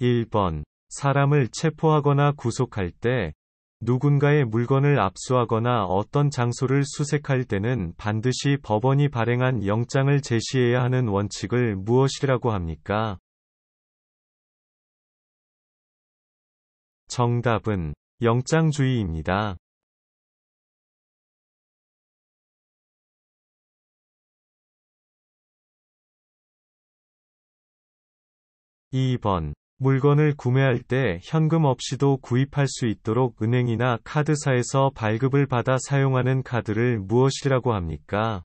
1번. 사람을 체포하거나 구속할 때, 누군가의 물건을 압수하거나 어떤 장소를 수색할 때는 반드시 법원이 발행한 영장을 제시해야 하는 원칙을 무엇이라고 합니까? 정답은 영장주의입니다. 2번. 물건을 구매할 때 현금 없이도 구입할 수 있도록 은행이나 카드사에서 발급을 받아 사용하는 카드를 무엇이라고 합니까?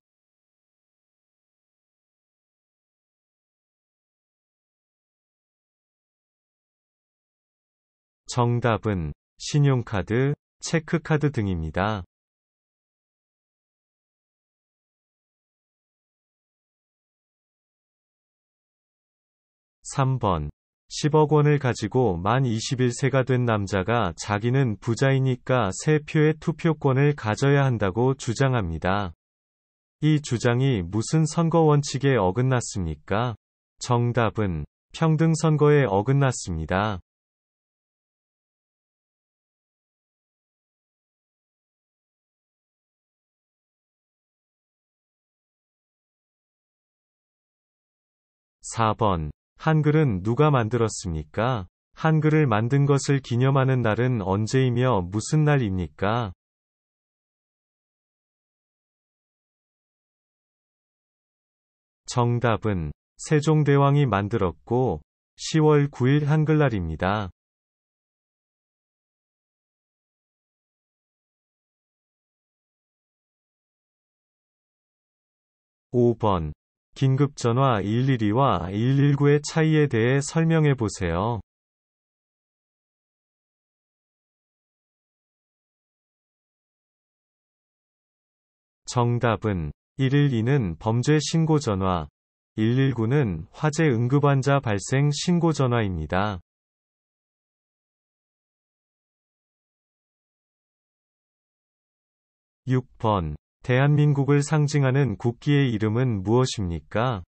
정답은 신용카드, 체크카드 등입니다. 3번. 10억 원을 가지고 만 21세가 된 남자가 자기는 부자이니까 세 표의 투표권을 가져야 한다고 주장합니다. 이 주장이 무슨 선거 원칙에 어긋났습니까? 정답은 평등선거에 어긋났습니다. 4번. 한글은 누가 만들었습니까? 한글을 만든 것을 기념하는 날은 언제이며 무슨 날입니까? 정답은 세종대왕이 만들었고 10월 9일 한글날입니다. 5번. 긴급전화 112와 119의 차이에 대해 설명해 보세요. 정답은 112는 범죄 신고 전화, 119는 화재 응급환자 발생 신고 전화입니다. 6번. 대한민국을 상징하는 국기의 이름은 무엇입니까?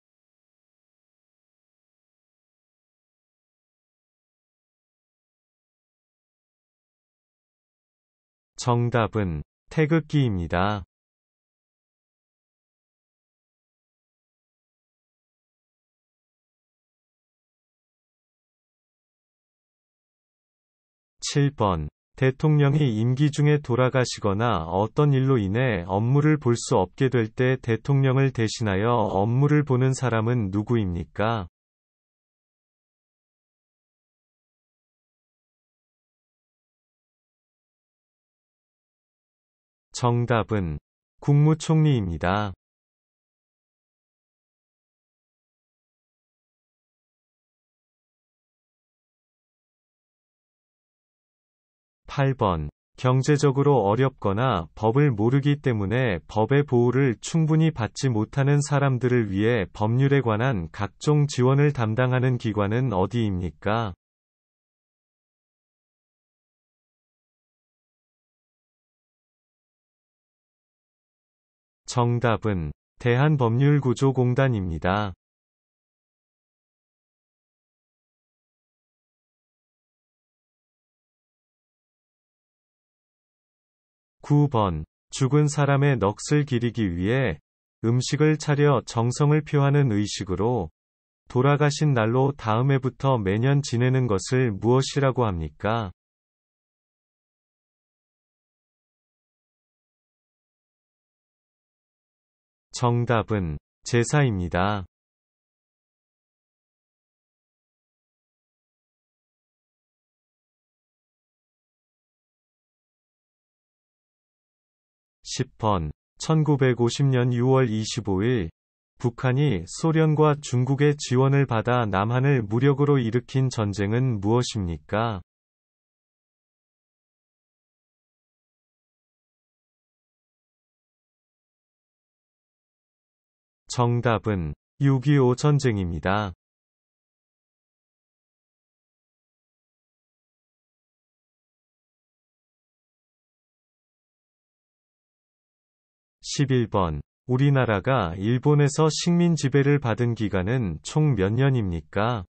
정답은 태극기입니다. 7번. 대통령이 임기 중에 돌아가시거나 어떤 일로 인해 업무를 볼 수 없게 될 때 대통령을 대신하여 업무를 보는 사람은 누구입니까? 정답은 국무총리입니다. 8번. 경제적으로 어렵거나 법을 모르기 때문에 법의 보호를 충분히 받지 못하는 사람들을 위해 법률에 관한 각종 지원을 담당하는 기관은 어디입니까? 정답은 대한법률구조공단입니다. 9번. 죽은 사람의 넋을 기리기 위해 음식을 차려 정성을 표하는 의식으로 돌아가신 날로 다음 해부터 매년 지내는 것을 무엇이라고 합니까? 정답은 제사입니다. 10번. 1950년 6월 25일, 북한이 소련과 중국의 지원을 받아 남한을 무력으로 일으킨 전쟁은 무엇입니까? 정답은 6.25 전쟁입니다. 11번. 우리나라가 일본에서 식민 지배를 받은 기간은 총 몇 년입니까?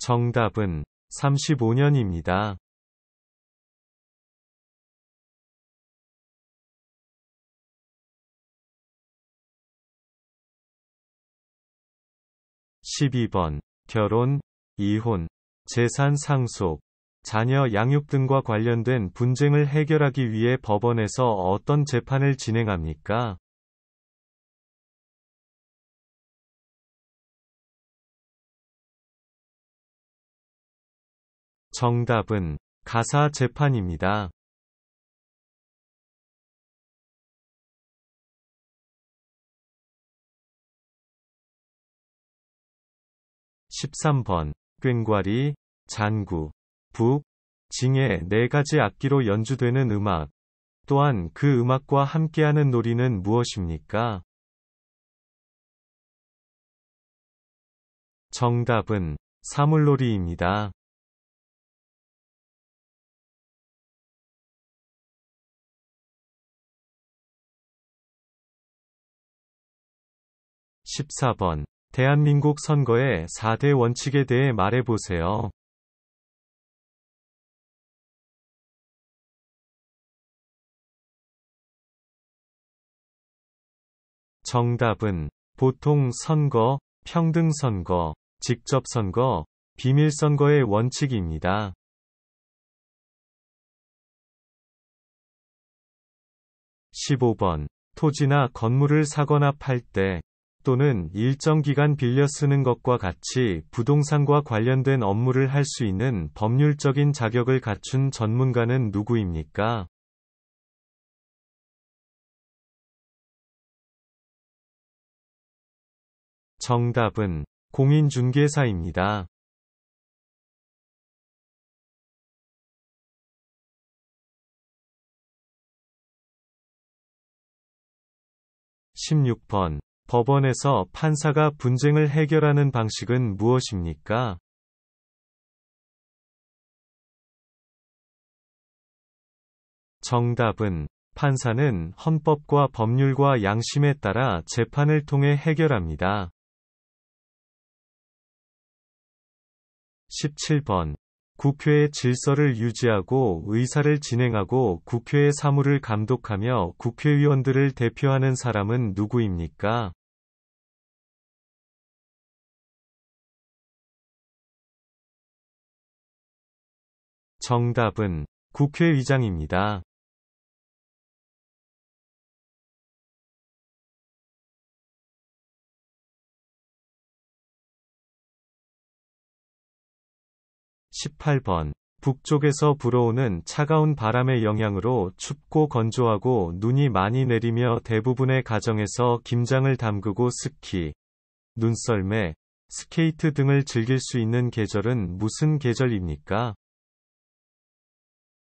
정답은 35년입니다. 12번. 결혼, 이혼, 재산 상속, 자녀 양육 등과 관련된 분쟁을 해결하기 위해 법원에서 어떤 재판을 진행합니까? 정답은 가사 재판입니다. 13번. 꽹과리, 잔구, 북, 징의 네 가지 악기로 연주되는 음악. 또한 그 음악과 함께하는 놀이는 무엇입니까? 정답은 사물놀이입니다. 14번. 대한민국 선거의 4대 원칙에 대해 말해보세요. 정답은 보통 선거, 평등 선거, 직접 선거, 비밀 선거의 원칙입니다. 15번. 토지나 건물을 사거나 팔 때, 또는 일정 기간 빌려 쓰는 것과 같이 부동산과 관련된 업무를 할 수 있는 법률적인 자격을 갖춘 전문가는 누구입니까? 정답은 공인중개사입니다. 16번. 법원에서 판사가 분쟁을 해결하는 방식은 무엇입니까? 정답은 판사는 헌법과 법률과 양심에 따라 재판을 통해 해결합니다. 17번. 국회의 질서를 유지하고 의사를 진행하고 국회의 사무를 감독하며 국회의원들을 대표하는 사람은 누구입니까? 정답은 국회의장입니다. 18번. 북쪽에서 불어오는 차가운 바람의 영향으로 춥고 건조하고 눈이 많이 내리며 대부분의 가정에서 김장을 담그고 스키, 눈썰매, 스케이트 등을 즐길 수 있는 계절은 무슨 계절입니까?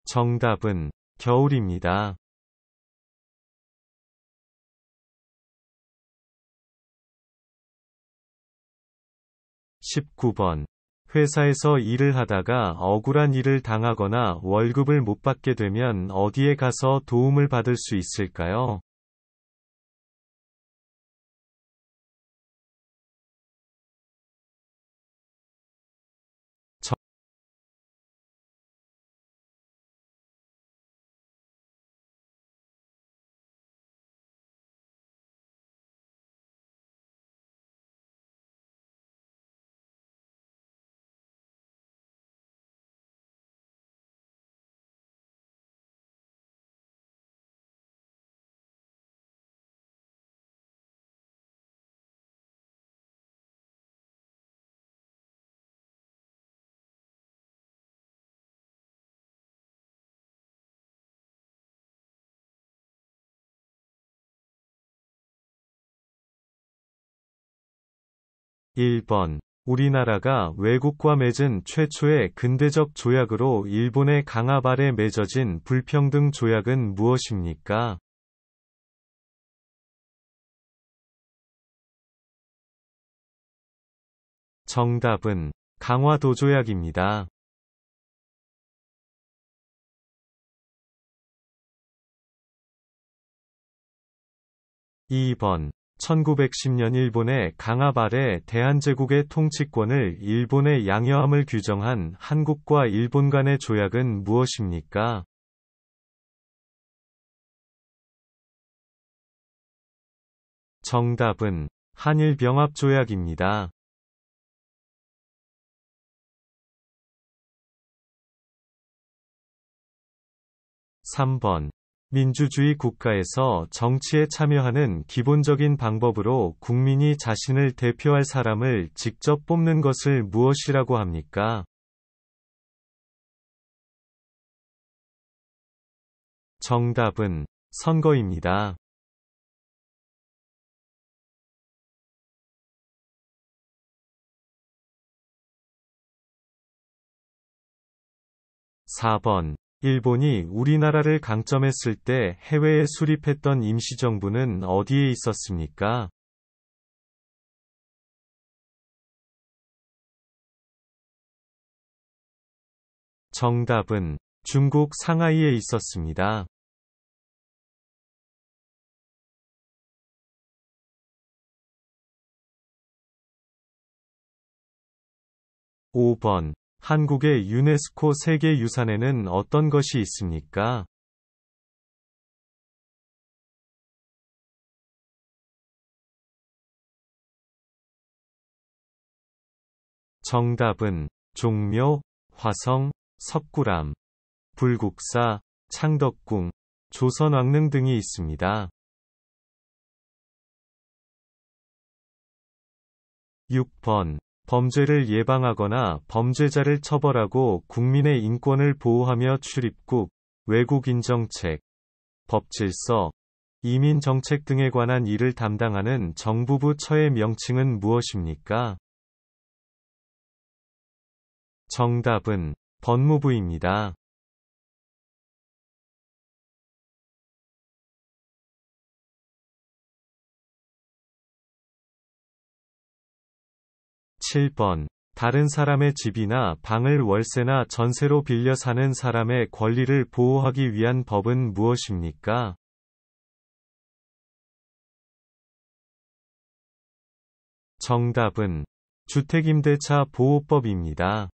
정답은 겨울입니다. 19번. 회사에서 일을 하다가 억울한 일을 당하거나 월급을 못 받게 되면 어디에 가서 도움을 받을 수 있을까요? 정- 1번. 우리나라가 외국과 맺은 최초의 근대적 조약으로 일본의 강압 아래 맺어진 불평등 조약은 무엇입니까? 정답은 강화도 조약입니다. 2번. 1910년 일본의 강압 아래 대한제국의 통치권을 일본에 양여함을 규정한 한국과 일본 간의 조약은 무엇입니까? 정답은 한일병합조약입니다. 3번. 민주주의 국가에서 정치에 참여하는 기본적인 방법으로 국민이 자신을 대표할 사람을 직접 뽑는 것을 무엇이라고 합니까? 정답은 선거입니다. 4번. 일본이 우리나라를 강점했을 때 해외에 수립했던 임시정부는 어디에 있었습니까? 정답은 중국 상하이에 있었습니다. 5번. 한국의 유네스코 세계유산에는 어떤 것이 있습니까? 정답은 종묘, 화성, 석굴암, 불국사, 창덕궁, 조선왕릉 등이 있습니다. 6번. 범죄를 예방하거나 범죄자를 처벌하고 국민의 인권을 보호하며 출입국, 외국인정책, 법질서, 이민정책 등에 관한 일을 담당하는 정부부 처의 명칭은 무엇입니까? 정답은 법무부입니다. 7번. 다른 사람의 집이나 방을 월세나 전세로 빌려 사는 사람의 권리를 보호하기 위한 법은 무엇입니까? 정답은 주택임대차 보호법입니다.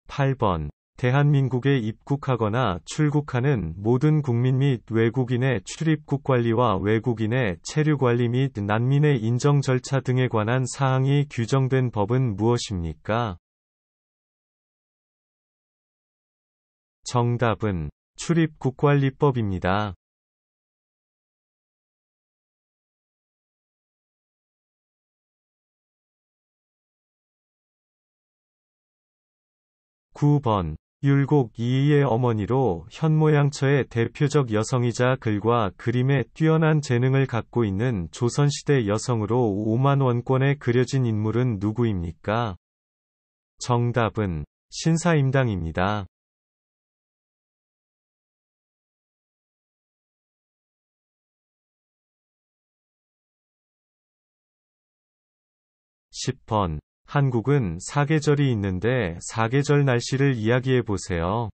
8번. 대한민국에 입국하거나 출국하는 모든 국민 및 외국인의 출입국 관리와 외국인의 체류 관리 및 난민의 인정 절차 등에 관한 사항이 규정된 법은 무엇입니까? 정답은 출입국관리법입니다. 9번. 율곡 이이의 어머니로 현모양처의 대표적 여성이자 글과 그림에 뛰어난 재능을 갖고 있는 조선시대 여성으로 5만 원권에 그려진 인물은 누구입니까? 정답은 신사임당입니다. 10번. 한국은 사계절이 있는데 사계절 날씨를 이야기해 보세요.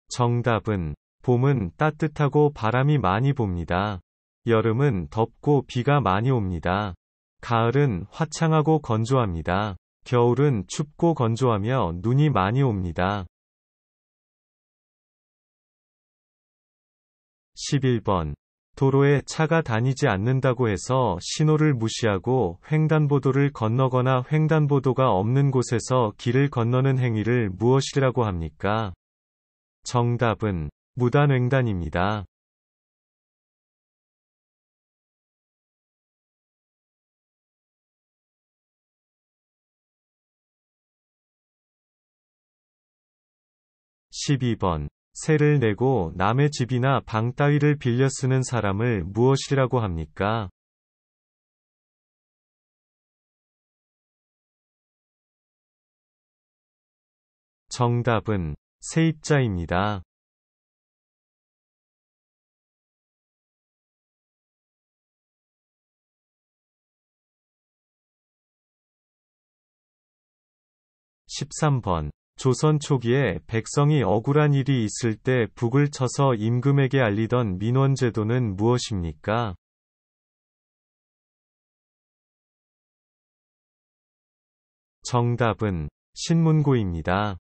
정답은 봄은 따뜻하고 바람이 많이 붑니다. 여름은 덥고 비가 많이 옵니다. 가을은 화창하고 건조합니다. 겨울은 춥고 건조하며 눈이 많이 옵니다. 11번. 도로에 차가 다니지 않는다고 해서 신호를 무시하고 횡단보도를 건너거나 횡단보도가 없는 곳에서 길을 건너는 행위를 무엇이라고 합니까? 정답은 무단횡단입니다. 12번. 세를 내고 남의 집이나 방 따위를 빌려 쓰는 사람을 무엇이라고 합니까? 정답은 세입자입니다. 13번. 조선 초기에 백성이 억울한 일이 있을 때 북을 쳐서 임금에게 알리던 민원제도는 무엇입니까? 정답은 신문고입니다.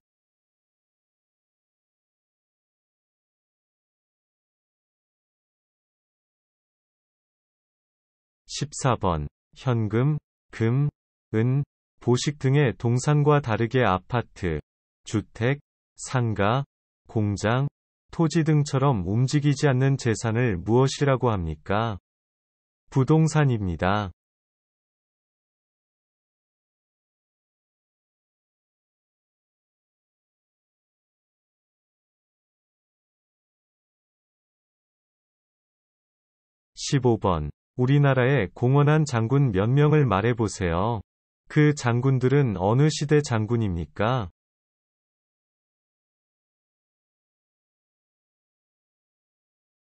14번. 현금, 금, 은, 보식 등의 동산과 다르게 아파트, 주택, 상가, 공장, 토지 등처럼 움직이지 않는 재산을 무엇이라고 합니까? 부동산입니다. 15번. 우리나라의 공헌한 장군 몇 명을 말해보세요. 그 장군들은 어느 시대 장군입니까?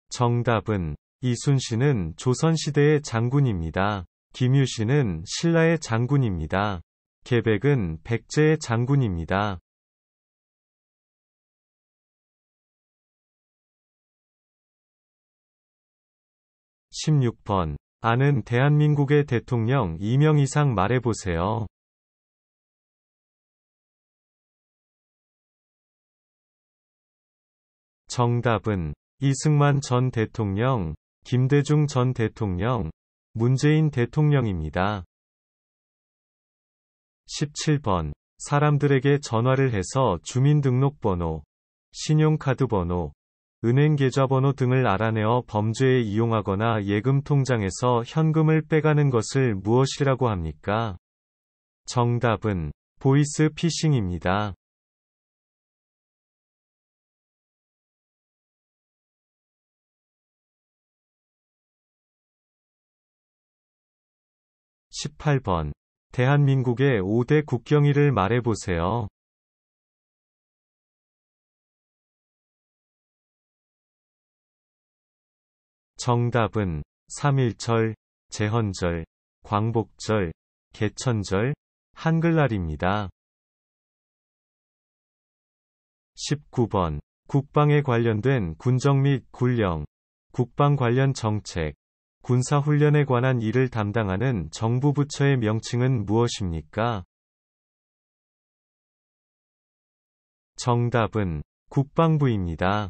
정답은 이순신은 조선시대의 장군입니다. 김유신은 신라의 장군입니다. 계백은 백제의 장군입니다. 16번. 아는 대한민국의 대통령 2명 이상 말해보세요. 정답은 이승만 전 대통령, 김대중 전 대통령, 문재인 대통령입니다. 17번. 사람들에게 전화를 해서 주민등록번호, 신용카드번호, 은행계좌번호 등을 알아내어 범죄에 이용하거나 예금통장에서 현금을 빼가는 것을 무엇이라고 합니까? 정답은 보이스 피싱입니다. 18번. 대한민국의 5대 국경일을 말해보세요. 정답은 3.1절, 제헌절, 광복절, 개천절, 한글날입니다. 19번. 국방에 관련된 군정 및 군령, 국방 관련 정책, 군사훈련에 관한 일을 담당하는 정부 부처의 명칭은 무엇입니까? 정답은 국방부입니다.